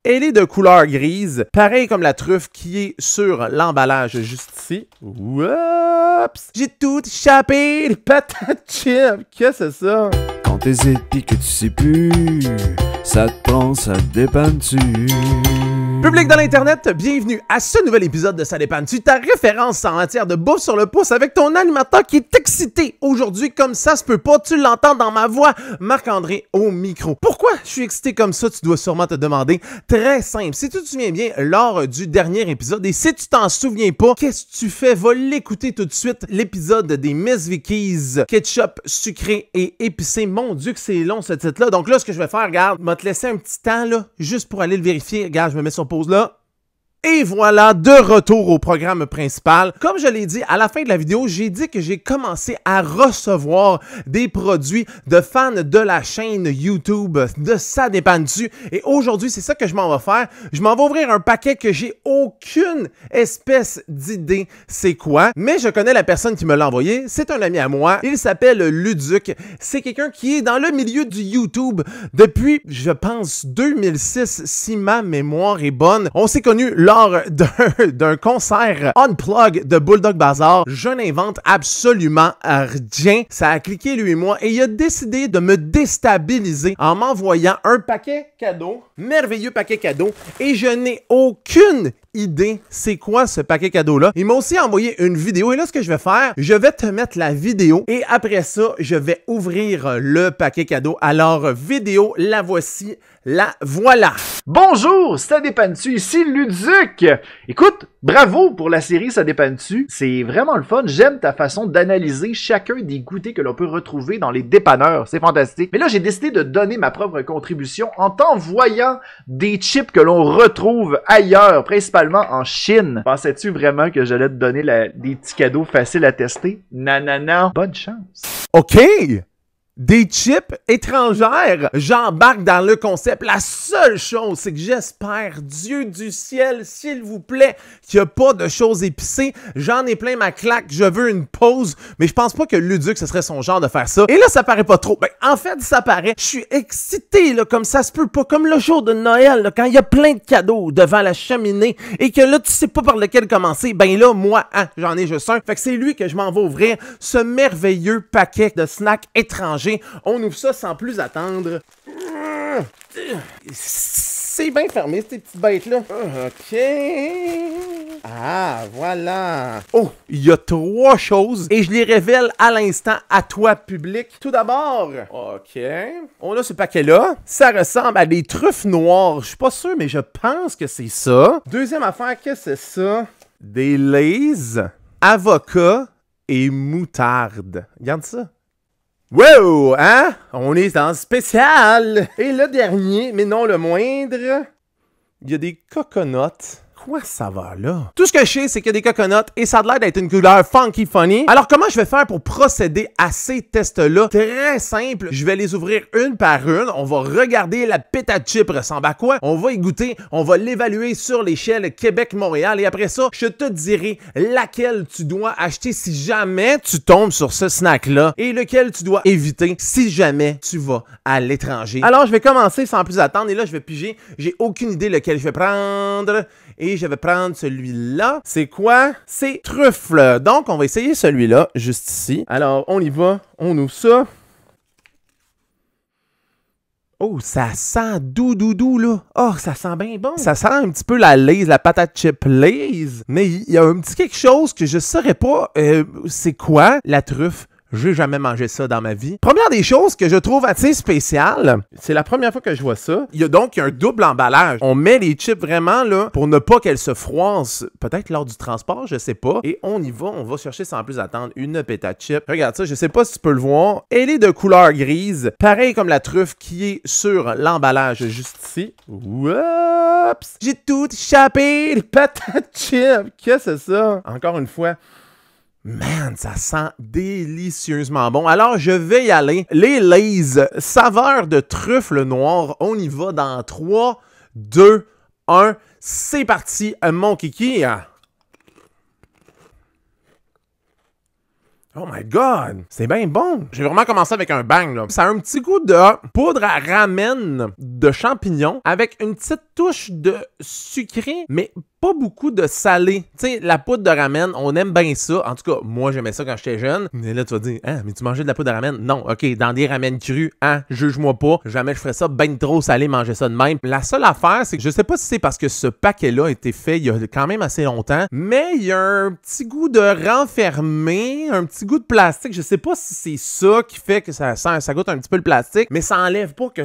Elle est de couleur grise, pareil comme la truffe qui est sur l'emballage juste ici. Oups! J'ai tout échappé, les patates chips. Qu'est-ce que c'est ça? Quand t'hésites pis que tu sais plus, ça te prend, ça te dépanne-tu? Public de l'Internet, bienvenue à ce nouvel épisode de Ça dépanne-tu, ta référence en matière de bouffe sur le pouce avec ton animateur qui est excité aujourd'hui comme ça se peut pas, tu l'entends dans ma voix, Marc-André au micro. Pourquoi je suis excité comme ça, tu dois sûrement te demander. Très simple, si tu te souviens bien lors du dernier épisode et si tu t'en souviens pas, qu'est-ce que tu fais? Va l'écouter tout de suite, l'épisode des Miss Vicky's, ketchup sucré et épicé. Mon Dieu que c'est long ce titre-là. Donc là, ce que je vais faire, regarde, je vais te laisser un petit temps là, juste pour aller le vérifier. Regarde, je me mets sur pause là. Et voilà, de retour au programme principal. Comme je l'ai dit à la fin de la vidéo, j'ai dit que j'ai commencé à recevoir des produits de fans de la chaîne YouTube de Ça dépanne-tu. Et aujourd'hui, c'est ça que je m'en vais faire. Je m'en vais ouvrir un paquet que j'ai aucune espèce d'idée c'est quoi. Mais je connais la personne qui me l'a envoyé. C'est un ami à moi. Il s'appelle Luduc. C'est quelqu'un qui est dans le milieu du YouTube depuis, je pense, 2006, si ma mémoire est bonne. On s'est connus lors d'un concert Unplug de Bulldog Bazaar. Je n'invente absolument rien. Ça a cliqué lui et moi et il a décidé de me déstabiliser en m'envoyant un paquet cadeau, merveilleux paquet cadeau, et je n'ai aucune idée c'est quoi ce paquet cadeau-là. Il m'a aussi envoyé une vidéo et là, ce que je vais faire, je vais te mettre la vidéo et après ça, je vais ouvrir le paquet cadeau. Alors, vidéo, la voici, la voilà. Bonjour, Ça dépanne-tu, ici Luduc. Écoute, bravo pour la série Ça dépanne-tu. C'est vraiment le fun. J'aime ta façon d'analyser chacun des goûters que l'on peut retrouver dans les dépanneurs. C'est fantastique. Mais là, j'ai décidé de donner ma propre contribution en t'envoyant des chips que l'on retrouve ailleurs, principalement en Chine. Pensais-tu vraiment que j'allais te donner des petits cadeaux faciles à tester? Nanana. Bonne chance. OK! Des chips étrangères, j'embarque dans le concept. La seule chose, c'est que j'espère, Dieu du ciel, s'il vous plaît, qu'il n'y a pas de choses épicées. J'en ai plein ma claque, je veux une pause, mais je pense pas que Luduc, ce serait son genre de faire ça. Et là, ça paraît pas trop. Ben, en fait, ça paraît. Je suis excité, là, comme ça se peut pas. Comme le jour de Noël, là, quand il y a plein de cadeaux devant la cheminée et que là, tu sais pas par lequel commencer. Ben là, moi, hein, j'en ai juste un. Fait que c'est lui que je m'en vais ouvrir, ce merveilleux paquet de snacks étrangers. On ouvre ça sans plus attendre. C'est bien fermé, ces petites bêtes-là. OK. Ah, voilà. Oh, il y a 3 choses et je les révèle à l'instant à toi, public. Tout d'abord, OK. On a ce paquet-là. Ça ressemble à des truffes noires. Je suis pas sûr, mais je pense que c'est ça. Deuxième affaire, qu'est-ce que c'est ça? Des Lay's, avocat et moutarde. Regarde ça. Wow, hein? On est dans le spécial! Et le dernier, mais non le moindre, il y a des coconuts. Quoi ça va là? Tout ce que je sais, c'est qu'il y a des coconuts et ça a l'air d'être une couleur funky funny. Alors comment je vais faire pour procéder à ces tests-là? Très simple, je vais les ouvrir une par une. On va regarder la pétate chip ressemble à quoi. On va y goûter, on va l'évaluer sur l'échelle Québec-Montréal et après ça, je te dirai laquelle tu dois acheter si jamais tu tombes sur ce snack-là et lequel tu dois éviter si jamais tu vas à l'étranger. Alors je vais commencer sans plus attendre et là je vais piger. J'ai aucune idée lequel je vais prendre. Et je vais prendre celui-là. C'est quoi? C'est truffle. Donc, on va essayer celui-là, juste ici. Alors, on y va. On ouvre ça. Oh, ça sent doux, là. Oh, ça sent bien bon. Ça sent un petit peu la Lay's, la patate chip Lay's. Mais il y a un petit quelque chose que je saurais pas. C'est quoi la truffe? J'ai jamais mangé ça dans ma vie. Première des choses que je trouve assez spéciale, c'est la première fois que je vois ça. Il y a donc un double emballage. On met les chips vraiment là pour ne pas qu'elles se froissent, peut-être lors du transport, je sais pas. Et on y va, on va chercher sans plus attendre une pétate chip. Regarde ça, je sais pas si tu peux le voir. Elle est de couleur grise, pareil comme la truffe qui est sur l'emballage juste ici. Oups! J'ai tout échappé, les patates chips. Qu'est-ce que c'est ça? Encore une fois. Man, ça sent délicieusement bon. Alors, je vais y aller. Les Lay's, saveur de truffe noir. On y va dans 3, 2, 1. C'est parti, mon kiki. Oh my god, c'est bien bon. J'ai vraiment commencé avec un bang, là. Ça a un petit goût de poudre à ramen de champignons avec une petite touche de sucré, mais pas beaucoup de salé. Tu sais, la poudre de ramen, on aime bien ça. En tout cas, moi, j'aimais ça quand j'étais jeune. Mais là, tu vas dire, mais tu mangeais de la poudre de ramen? Non, OK, dans des ramen crus, juge-moi pas. Jamais je ferais ça ben trop salé, manger ça de même. La seule affaire, c'est que je sais pas si c'est parce que ce paquet-là a été fait il y a quand même assez longtemps, mais il y a un petit goût de renfermé, un petit goût de plastique. Je sais pas si c'est ça qui fait que ça goûte un petit peu le plastique, mais ça enlève pas que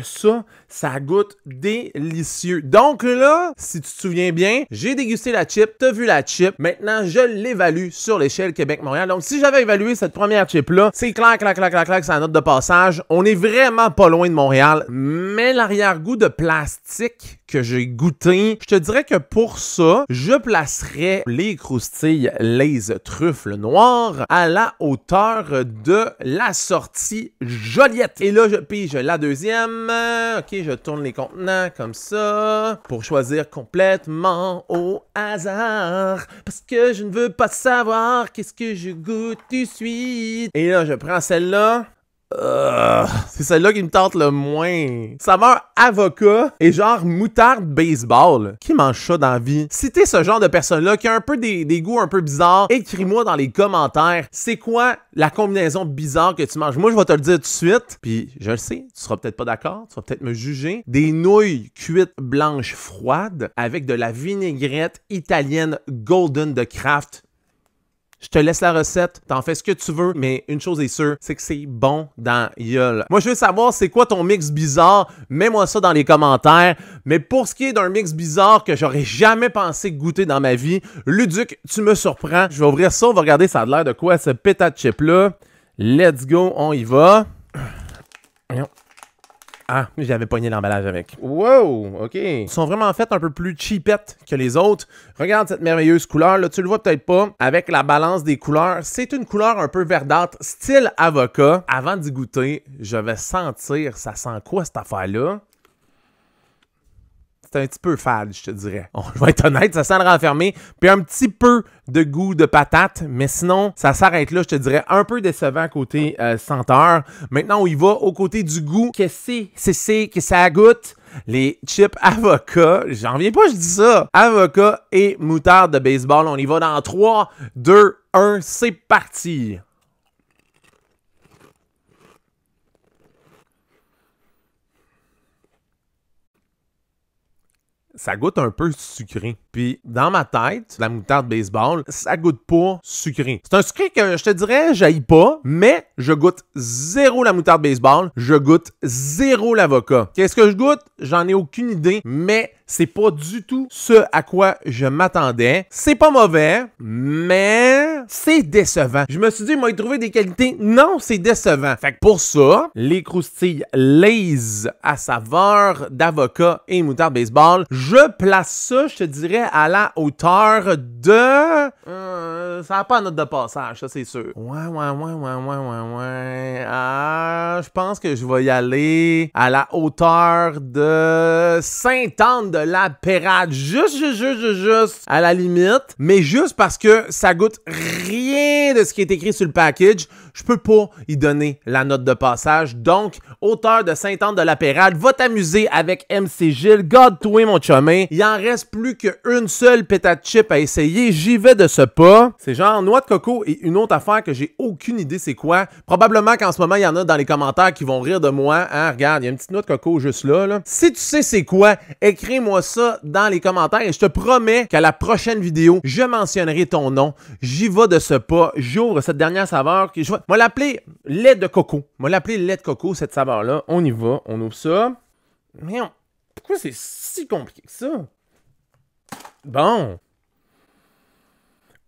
ça goûte délicieux. Donc là, si tu te souviens bien, j'ai dégusté la chip, t'as vu la chip, maintenant je l'évalue sur l'échelle Québec-Montréal. Donc si j'avais évalué cette première chip-là, c'est clair, c'est la note de passage. On est vraiment pas loin de Montréal, mais l'arrière-goût de plastique que j'ai goûté, je te dirais que pour ça, je placerais les croustilles Lay's Truffle Noire à la hauteur de la sortie Joliette. Et là, je pige la deuxième. OK, je tourne les contenants comme ça pour choisir complètement au hasard parce que je ne veux pas savoir qu'est-ce que je goûte tout de suite. Et là, je prends celle-là. C'est celle-là qui me tente le moins. Saveur avocat et genre moutarde baseball. Qui mange ça dans la vie? Si t'es ce genre de personne-là qui a un peu des goûts un peu bizarres, écris-moi dans les commentaires, c'est quoi la combinaison bizarre que tu manges? Moi, je vais te le dire tout de suite. Puis, je le sais, tu seras peut-être pas d'accord, tu vas peut-être me juger. Des nouilles cuites blanches froides avec de la vinaigrette italienne Golden de Kraft. Je te laisse la recette, t'en fais ce que tu veux, mais une chose est sûre, c'est que c'est bon dans gueule. Moi, je veux savoir c'est quoi ton mix bizarre, mets-moi ça dans les commentaires. Mais pour ce qui est d'un mix bizarre que j'aurais jamais pensé goûter dans ma vie, Luduc, tu me surprends. Je vais ouvrir ça, on va regarder ça a l'air de quoi ce pétat de chip-là. Let's go, on y va. Ah, j'avais pogné l'emballage avec. Wow, OK. Ils sont vraiment faits un peu plus cheapettes que les autres. Regarde cette merveilleuse couleur. Là, tu le vois peut-être pas. Avec la balance des couleurs, c'est une couleur un peu verdâtre, style avocat. Avant d'y goûter, je vais sentir, ça sent quoi cette affaire-là? C'est un petit peu fade, je te dirais. Je vais être honnête, ça sent le renfermé. Puis un petit peu de goût de patate, mais sinon, ça s'arrête là, je te dirais. Un peu décevant côté senteur. Maintenant, on y va au côté du goût. Qu'est-ce que ça goûte? Les chips avocat. J'en reviens pas, je dis ça. Avocat et moutarde de baseball. On y va dans 3, 2, 1, c'est parti. Ça goûte un peu sucré. Puis, dans ma tête, la moutarde baseball, ça goûte pas sucré. C'est un sucré que je te dirais, j'haïs pas, mais je goûte zéro la moutarde baseball, je goûte zéro l'avocat. Qu'est-ce que je goûte? J'en ai aucune idée, mais c'est pas du tout ce à quoi je m'attendais. C'est pas mauvais, mais c'est décevant. Je me suis dit, moi, y trouver des qualités. Non, c'est décevant. Fait que pour ça, les croustilles Lay's à saveur d'avocat et moutarde baseball, je place ça, je te dirais, à la hauteur de... ça n'a pas de note de passage, ça, c'est sûr. Ouais. Je pense que je vais y aller à la hauteur de Sainte-Anne-de-la-Pérade. Juste à la limite. Mais juste parce que ça goûte rien de ce qui est écrit sur le package, je peux pas y donner la note de passage. Donc, hauteur de Sainte-Anne-de-la-Pérade, va t'amuser avec MC Gilles. Garde-toi, mon chumé. Il en reste plus qu'une seule pétate chip à essayer. J'y vais de ce pas. C'est genre noix de coco et une autre affaire que j'ai aucune idée c'est quoi. Probablement qu'en ce moment, il y en a dans les commentaires qui vont rire de moi. Hein, regarde, il y a une petite noix de coco juste là. Si tu sais c'est quoi, écris-moi ça dans les commentaires et je te promets qu'à la prochaine vidéo, je mentionnerai ton nom. J'y vais de ce pas. J'ouvre cette dernière saveur. Je vais l'appeler lait de coco. Je vais l'appeler lait de coco, cette saveur-là. On y va. On ouvre ça. Mais pourquoi c'est si compliqué que ça? Bon.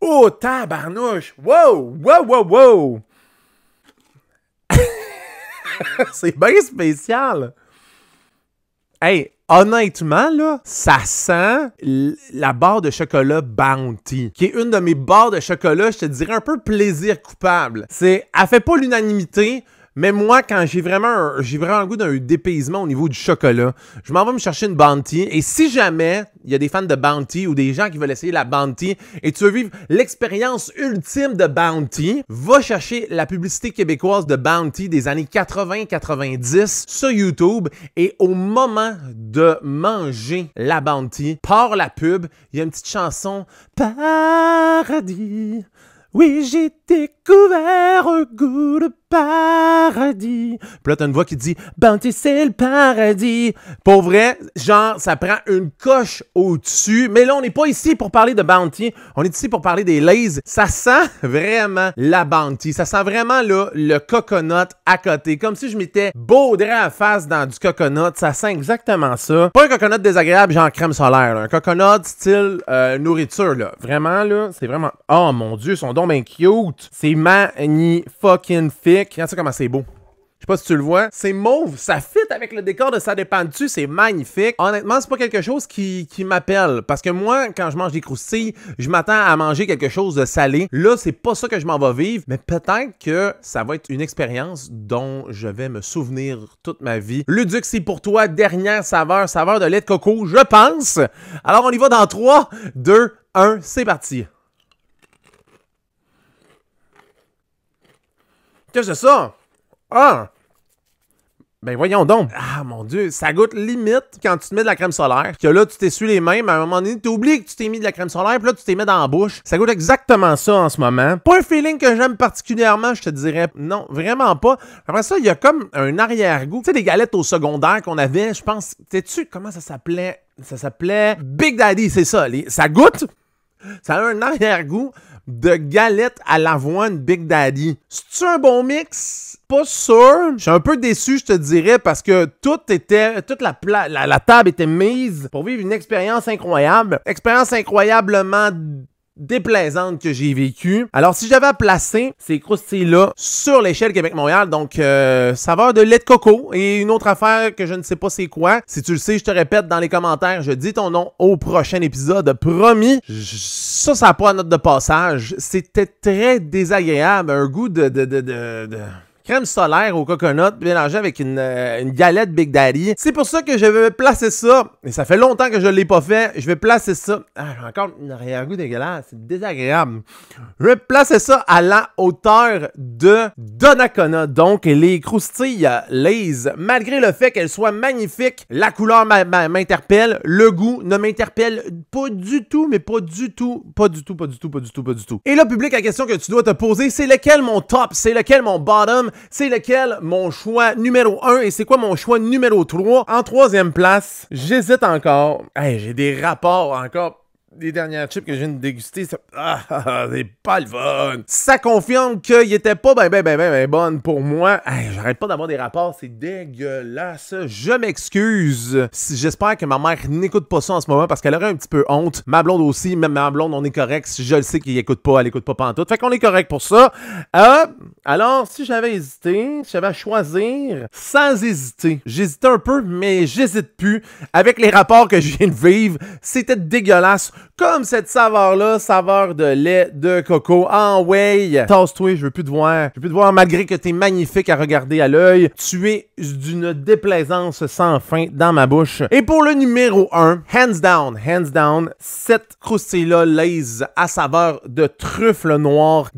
Oh, tabarnouche! Wow! C'est bien spécial! Hey, honnêtement, là, ça sent la barre de chocolat Bounty, qui est une de mes barres de chocolat, je te dirais, un peu plaisir coupable. Elle fait pas l'unanimité, Mais moi, quand j'ai vraiment un goût d'un dépaysement au niveau du chocolat, je m'en vais me chercher une Bounty. Et si jamais il y a des fans de Bounty ou des gens qui veulent essayer la Bounty et tu veux vivre l'expérience ultime de Bounty, va chercher la publicité québécoise de Bounty des années 80-90 sur YouTube et au moment de manger la Bounty, part la pub, il y a une petite chanson « Paradis ». Oui, j'ai découvert un goût de paradis. Puis là, t'as une voix qui dit « Bounty, c'est le paradis ». Pour vrai, genre, ça prend une coche au-dessus. Mais là, on n'est pas ici pour parler de Bounty. On est ici pour parler des Lay's. Ça sent vraiment la Bounty. Ça sent vraiment là, le coconut à côté. Comme si je m'étais baudré à la face dans du coconut. Ça sent exactement ça. Pas un coconut désagréable, genre crème solaire. Là. Un coconut style nourriture. Là. Vraiment, là, c'est vraiment... Oh mon Dieu, son don ben cute. C'est magnifique. Regarde ça comment c'est beau. Je sais pas si tu le vois. C'est mauve. Ça fit avec le décor de Ça dépend dessus. C'est magnifique. Honnêtement, c'est pas quelque chose qui m'appelle. Parce que moi, quand je mange des croustilles, je m'attends à manger quelque chose de salé. Là, c'est pas ça que je m'en vais vivre. Mais peut-être que ça va être une expérience dont je vais me souvenir toute ma vie. Luduc, c'est pour toi. Dernière saveur. Saveur de lait de coco, je pense. Alors, on y va dans 3, 2, 1. C'est parti. Qu'est-ce que c'est ça? Ah! Ben voyons donc. Ah mon Dieu, ça goûte limite quand tu te mets de la crème solaire. Que là, tu t'essuies les mains, mais à un moment donné, tu oublies que tu t'es mis de la crème solaire, puis là, tu t'es mis dans la bouche. Ça goûte exactement ça en ce moment. Pas un feeling que j'aime particulièrement, je te dirais. Non, vraiment pas. Après ça, il y a comme un arrière-goût. Tu sais, les galettes au secondaire qu'on avait, je pense... Sais-tu comment ça s'appelait? Ça s'appelait Big Daddy, c'est ça. Ça goûte... Ça a un arrière-goût de galette à l'avoine Big Daddy. C'est-tu un bon mix? Pas sûr. Je suis un peu déçu, je te dirais, parce que toute la table était mise pour vivre une expérience incroyable. Expérience incroyablement déplaisante que j'ai vécue. Alors, si j'avais à placer ces croustilles-là sur l'échelle Québec-Montréal, donc saveur de lait de coco et une autre affaire que je ne sais pas c'est quoi. Si tu le sais, je te répète dans les commentaires, je dis ton nom au prochain épisode, promis. Ça n'a pas à note de passage. C'était très désagréable, un goût de crème solaire au coconut mélangé avec une galette Big Daddy. C'est pour ça que je vais placer ça. Et ça fait longtemps que je ne l'ai pas fait. Je vais placer ça. Ah, j'ai encore un arrière-goût dégueulasse. C'est désagréable. Je vais placer ça à la hauteur de Donnacona. Donc, les croustilles Lay's, malgré le fait qu'elles soient magnifiques, la couleur m'interpelle. Le goût ne m'interpelle pas du tout, mais pas du tout. Pas du tout, pas du tout, pas du tout, pas du tout. Et là, public, la question que tu dois te poser, c'est lequel mon top? C'est lequel mon bottom? C'est lequel mon choix numéro 1 et c'est quoi mon choix numéro 3? En troisième place, j'hésite encore. Hey, j'ai des rapports encore. Les dernières chips que je viens de déguster, c'est pas le fun. Ça confirme qu'il était pas ben bonne pour moi. Hey, j'arrête pas d'avoir des rapports, c'est dégueulasse. Je m'excuse. J'espère que ma mère n'écoute pas ça en ce moment parce qu'elle aurait un petit peu honte. Ma blonde aussi, même ma blonde, on est correct. Je le sais qu'il écoute pas, elle écoute pas pantoute. Fait qu'on est correct pour ça. Alors, si j'avais hésité, si j'avais à choisir, sans hésiter, j'hésitais un peu, mais j'hésite plus. Avec les rapports que je viens de vivre, c'était dégueulasse. Comme cette saveur-là, saveur de lait de coco. Ah ouais, tasse-toi, je veux plus te voir. Je veux plus te voir malgré que t'es magnifique à regarder à l'œil. Tu es d'une déplaisance sans fin dans ma bouche. Et pour le numéro 1, hands down, cette croustille-là, Lay's à saveur de truffe noir,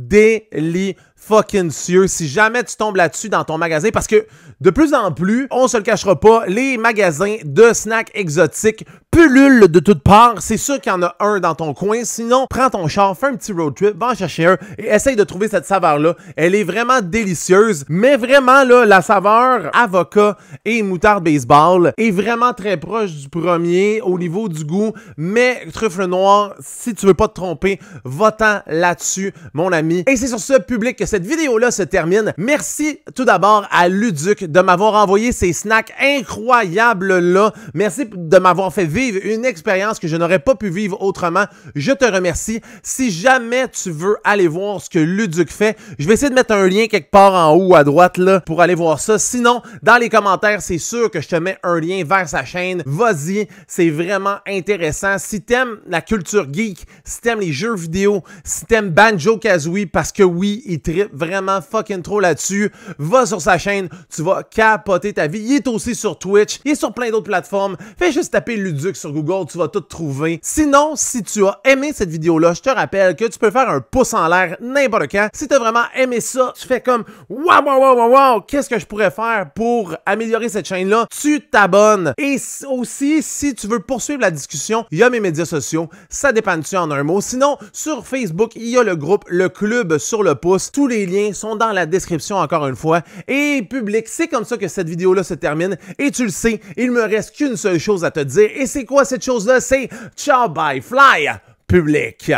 fucking sûr, si jamais tu tombes là-dessus dans ton magasin, parce que de plus en plus, on se le cachera pas, les magasins de snacks exotiques pullulent de toutes parts. C'est sûr qu'il y en a un dans ton coin. Sinon, prends ton char, fais un petit road trip, va en chercher un et essaye de trouver cette saveur-là. Elle est vraiment délicieuse, mais vraiment, là, la saveur avocat et moutarde baseball est vraiment très proche du premier au niveau du goût, mais truffe noir, si tu veux pas te tromper, va-t'en là-dessus, mon ami. Et c'est sur ce, public, que cette vidéo-là se termine. Merci tout d'abord à Luduc de m'avoir envoyé ces snacks incroyables-là. Merci de m'avoir fait vivre une expérience que je n'aurais pas pu vivre autrement. Je te remercie. Si jamais tu veux aller voir ce que Luduc fait, je vais essayer de mettre un lien quelque part en haut à droite là pour aller voir ça. Sinon, dans les commentaires, c'est sûr que je te mets un lien vers sa chaîne. Vas-y, c'est vraiment intéressant. Si t'aimes la culture geek, si t'aimes les jeux vidéo, si t'aimes Banjo-Kazooie, parce que oui, il tripe trippe vraiment fucking trop là-dessus, va sur sa chaîne, tu vas capoter ta vie. Il est aussi sur Twitch, il est sur plein d'autres plateformes. Fais juste taper Luduc sur Google, tu vas tout trouver. Sinon, si tu as aimé cette vidéo-là, je te rappelle que tu peux faire un pouce en l'air n'importe quand. Si tu as vraiment aimé ça, tu fais comme wow, qu'est-ce que je pourrais faire pour améliorer cette chaîne-là? Tu t'abonnes. Et aussi, si tu veux poursuivre la discussion, il y a mes médias sociaux. Ça dépend-tu en un mot. Sinon, sur Facebook, il y a le groupe Le Club sur le pouce. Tous les liens sont dans la description encore une fois. Et public, c'est comme ça que cette vidéo-là se termine. Et tu le sais, il me reste qu'une seule chose à te dire. Et c'est quoi cette chose-là? C'est ciao, bye, fly, public.